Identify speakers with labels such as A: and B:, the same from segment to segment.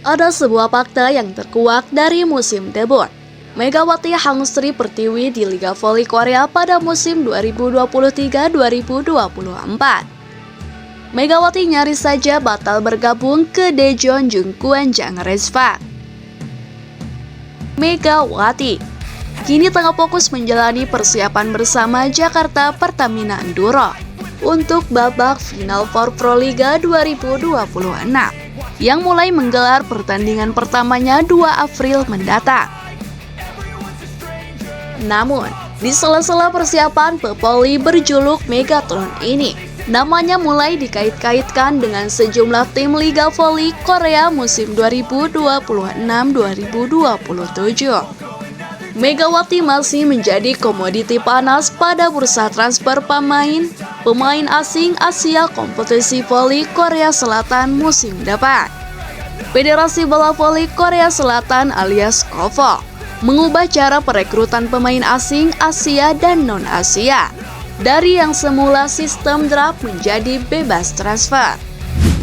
A: Ada sebuah fakta yang terkuak dari musim debut Megawati Hangstri Pertiwi di Liga Voli Korea pada musim 2023-2024. Megawati nyaris saja batal bergabung ke Daejeon Jungkwan-jang Respa. Megawati kini tengah fokus menjalani persiapan bersama Jakarta Pertamina Enduro untuk babak final for Pro Liga 2026 yang mulai menggelar pertandingan pertamanya 2 April mendatang. Namun, di sela-sela persiapan Pepoli berjuluk Megatron ini, namanya mulai dikait-kaitkan dengan sejumlah tim Liga Voli Korea musim 2026-2027. Megawati masih menjadi komoditi panas pada bursa transfer pemain asing Asia kompetisi voli Korea Selatan musim depan. Federasi Bola Voli Korea Selatan alias KOVO mengubah cara perekrutan pemain asing Asia dan non-Asia dari yang semula sistem draft menjadi bebas transfer.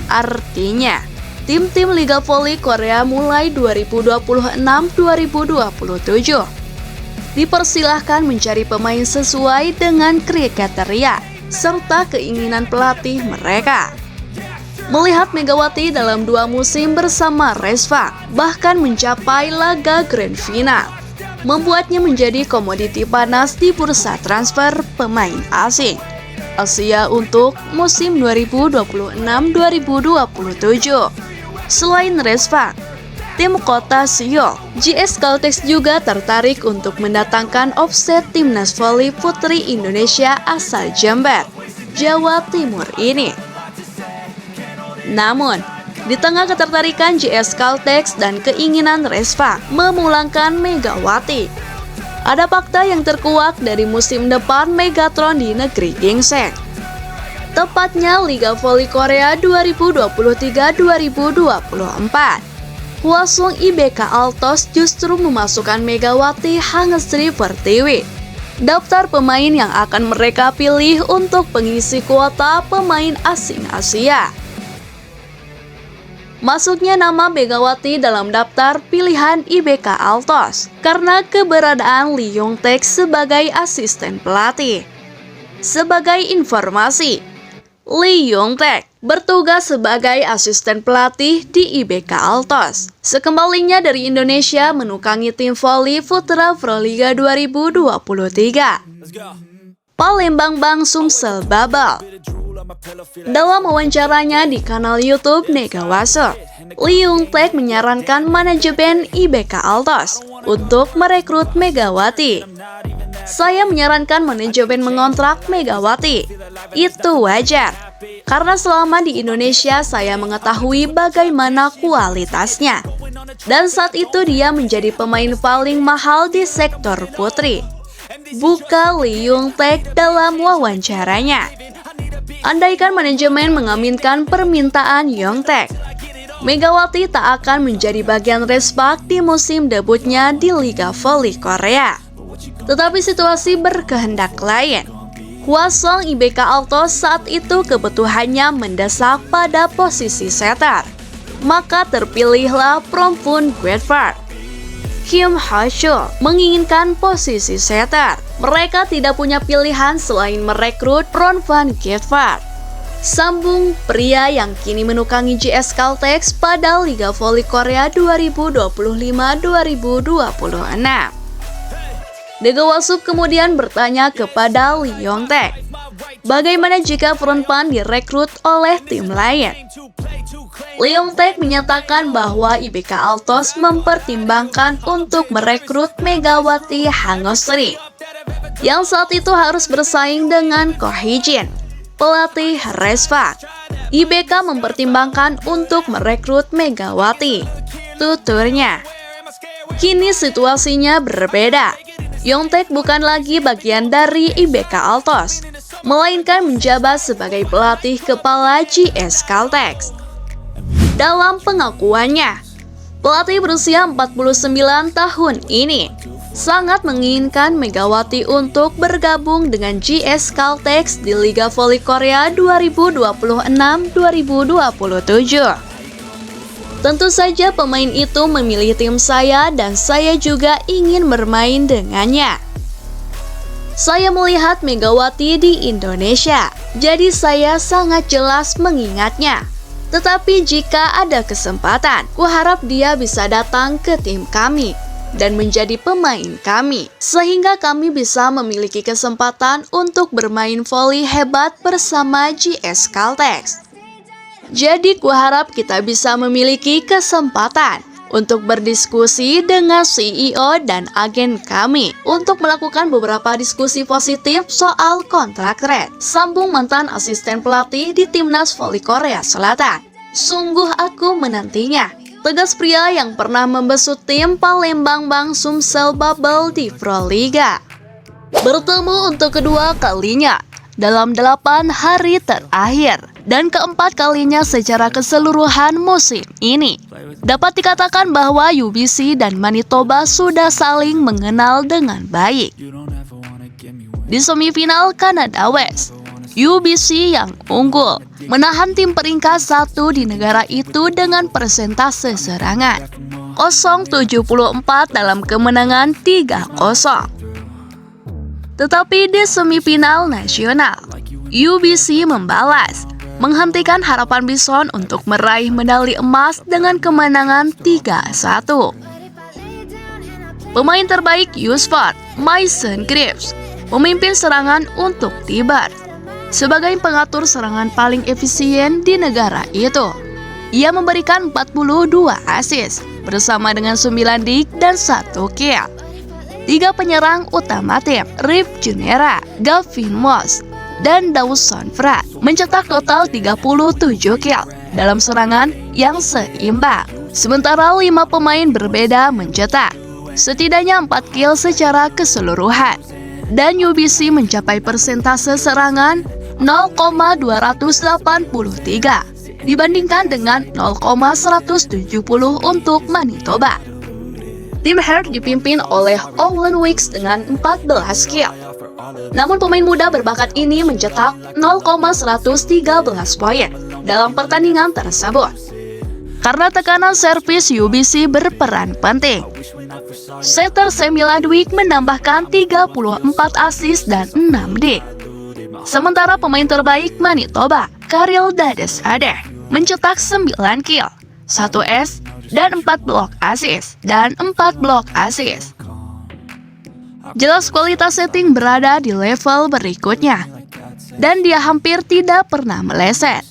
A: Artinya, tim-tim Liga Voli Korea mulai 2026-2027 dipersilahkan mencari pemain sesuai dengan kriteria serta keinginan pelatih mereka. Melihat Megawati dalam 2 musim bersama Respa, bahkan mencapai laga Grand Final, membuatnya menjadi komoditi panas di bursa transfer pemain asing Asia untuk musim 2026-2027. Selain Respa, tim kota Seoul, JS Caltex juga tertarik untuk mendatangkan offset timnas voli putri Indonesia asal Jember, Jawa Timur ini. Namun, di tengah ketertarikan JS Caltex dan keinginan Respa memulangkan Megawati, ada fakta yang terkuak dari musim depan Megatron di negeri Gingseng. Tepatnya Liga Voli Korea 2023-2024. Hwasong IBK Altos justru memasukkan Megawati Hangstri Pertiwi daftar pemain yang akan mereka pilih untuk pengisi kuota pemain asing Asia. Masuknya nama Megawati dalam daftar pilihan IBK Altos karena keberadaan Lee Yong-taek sebagai asisten pelatih. Sebagai informasi, Lee Yong-taek bertugas sebagai asisten pelatih di IBK Altos. Sekembalinya dari Indonesia menukangi tim voli putra Pro Liga 2023. Palembang Bang Sumsel Babel. Dalam wawancaranya di kanal YouTube Negawaso, Lee Yong-taek menyarankan manajemen IBK Altos untuk merekrut Megawati. Saya menyarankan manajemen mengontrak Megawati. Itu wajar, karena selama di Indonesia saya mengetahui bagaimana kualitasnya. Dan saat itu dia menjadi pemain paling mahal di sektor putri. Buka Lee Yong-taek dalam wawancaranya. Andaikan manajemen mengaminkan permintaan Yong-taek, Megawati tak akan menjadi bagian Respak di musim debutnya di Liga Voli Korea. Tetapi situasi berkehendak lain. Hwasong IBK Altos saat itu kebutuhannya mendesak pada posisi setter. Maka terpilihlah Prompun Guetfart. Kim Ha-chul menginginkan posisi setter. Mereka tidak punya pilihan selain merekrut Ron Van Guetfart. Sambung pria yang kini menukangi JS Caltex pada Liga Voli Korea 2025-2026. Negawasup kemudian bertanya kepada Lee Yong-taek, bagaimana jika Frontpan direkrut oleh tim lain? Lee Yong-taek menyatakan bahwa IBK Altos mempertimbangkan untuk merekrut Megawati Hangstri, yang saat itu harus bersaing dengan Ko Hee-jin, pelatih Respa. IBK mempertimbangkan untuk merekrut Megawati, tuturnya. Kini situasinya berbeda. Yong-taek bukan lagi bagian dari IBK Altos, melainkan menjabat sebagai pelatih kepala JS Caltex. Dalam pengakuannya, pelatih berusia 49 tahun ini sangat menginginkan Megawati untuk bergabung dengan JS Caltex di Liga Voli Korea 2026-2027. Tentu saja pemain itu memilih tim saya dan saya juga ingin bermain dengannya. Saya melihat Megawati di Indonesia, jadi saya sangat jelas mengingatnya. Tetapi jika ada kesempatan, kuharap dia bisa datang ke tim kami dan menjadi pemain kami, sehingga kami bisa memiliki kesempatan untuk bermain voli hebat bersama GS Caltex. Jadi kuharap kita bisa memiliki kesempatan untuk berdiskusi dengan CEO dan agen kami untuk melakukan beberapa diskusi positif soal kontrak trade. Sambung mantan asisten pelatih di Timnas Voli Korea Selatan. Sungguh aku menantinya. Tegas pria yang pernah membesut tim Palembang Bang Sumsel Bubble di Proliga. Bertemu untuk kedua kalinya dalam 8 hari terakhir dan keempat kalinya secara keseluruhan musim ini. Dapat dikatakan bahwa UBC dan Manitoba sudah saling mengenal dengan baik. Di semifinal Kanada West, UBC yang unggul menahan tim peringkat 1 di negara itu dengan persentase serangan 0,74 dalam kemenangan 3-0. Tetapi di semifinal nasional, UBC membalas, menghentikan harapan Bison untuk meraih medali emas dengan kemenangan 3-1. Pemain terbaik U-Sport, Mason Griffiths, memimpin serangan untuk Tiber sebagai pengatur serangan paling efisien di negara itu. Ia memberikan 42 assist bersama dengan 9 dik dan 1 kill. 3 penyerang utama tim, Rip Junera, Gavin Moss, dan Dawson Pratt mencetak total 37 kill dalam serangan yang seimbang. Sementara 5 pemain berbeda mencetak setidaknya 4 kill secara keseluruhan. Dan UBC mencapai persentase serangan 0,283 dibandingkan dengan 0,170 untuk Manitoba. Tim Heart dipimpin oleh Owen Wicks dengan 14 kill. Namun pemain muda berbakat ini mencetak 0,113 poin dalam pertandingan tersebut. Karena tekanan servis UBC berperan penting. Setter Semi Ludwig menambahkan 34 assist dan 6 dik. Sementara pemain terbaik Manitoba, Karel Dadesade, mencetak 9 kill, 1 ace, dan 4 block assist, Jelas kualitas setting berada di level berikutnya, dan dia hampir tidak pernah meleset.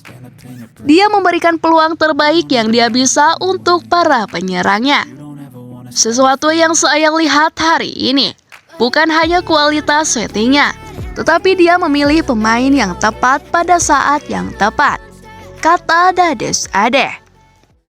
A: Dia memberikan peluang terbaik yang dia bisa untuk para penyerangnya. Sesuatu yang saya lihat hari ini, bukan hanya kualitas settingnya, tetapi dia memilih pemain yang tepat pada saat yang tepat, kata Dadesade.